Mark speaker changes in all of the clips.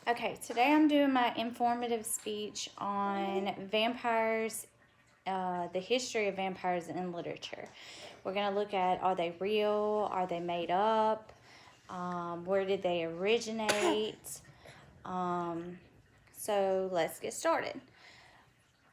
Speaker 1: Okay, today I'm doing my informative speech on vampires, the history of vampires in literature. We're going to look at, are they real? Are they made up? Where did they originate? So let's get started.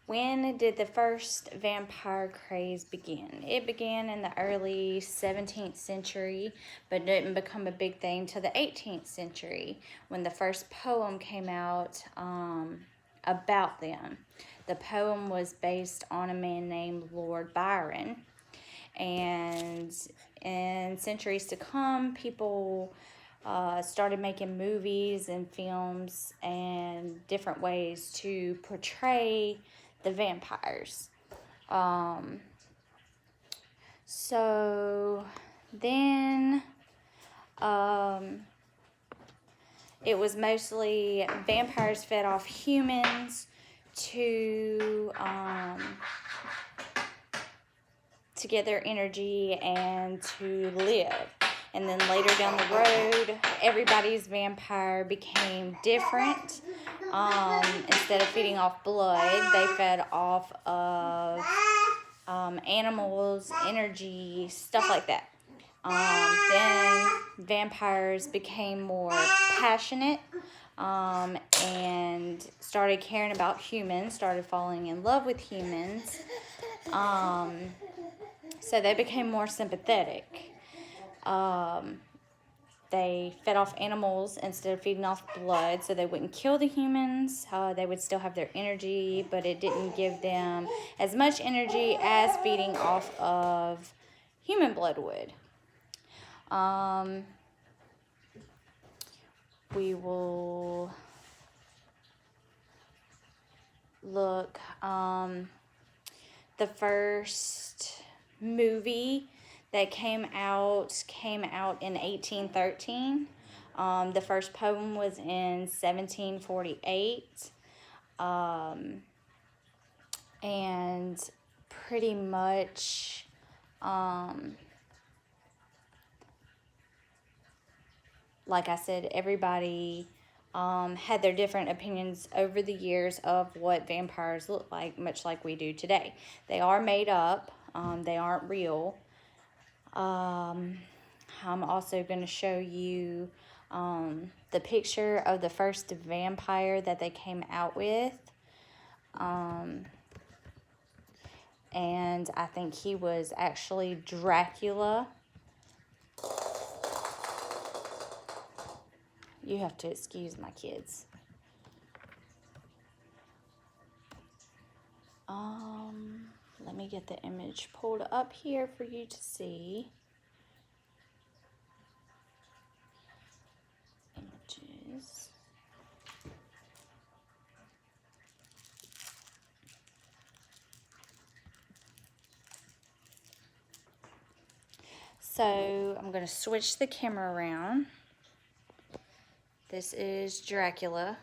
Speaker 1: When did the first vampire craze begin? It began in the early 17th century, but didn't become a big thing till the 18th century when the first poem came out about them. The poem was based on a man named Lord Byron. And in centuries to come, people started making movies and films and different ways to portray the vampires. So then it was mostly vampires fed off humans to get their energy and to live. And then later down the road, everybody's vampire became different. Instead of feeding off blood, they fed off of animals, energy, stuff like that. Then vampires became more passionate and started caring about humans, started falling in love with humans. So they became more sympathetic. They fed off animals instead of feeding off blood, so they wouldn't kill the humans. They would still have their energy, but it didn't give them as much energy as feeding off of human blood would. We will look. The first movie that came out in 1813. The first poem was in 1748. And pretty much like I said, everybody had their different opinions over the years of what vampires look like, much like we do today. They are made up. They aren't real. I'm also going to show you the picture of the first vampire that they came out with. And I think he was actually Dracula. You have to excuse my kids. Let me get the image pulled up here for you to see. Images. So I'm going to switch the camera around. This is Dracula.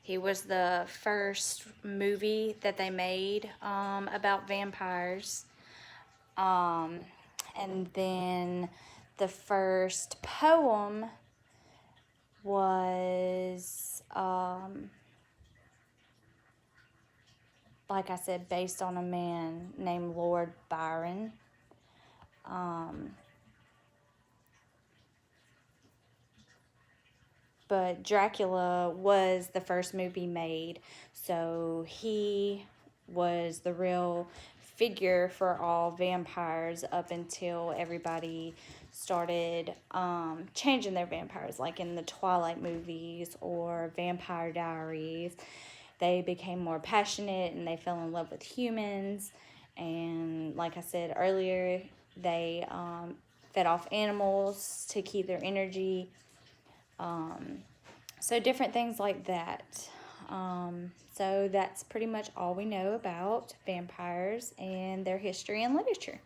Speaker 1: He was the first movie that they made about vampires. And then the first poem was, like I said, based on a man named Lord Byron. But Dracula was the first movie made, so he was the real figure for all vampires up until everybody started changing their vampires, like in the Twilight movies or Vampire Diaries. They became more passionate and they fell in love with humans. And like I said earlier, they fed off animals to keep their energy. So different things like that. So that's pretty much all we know about vampires and their history and literature.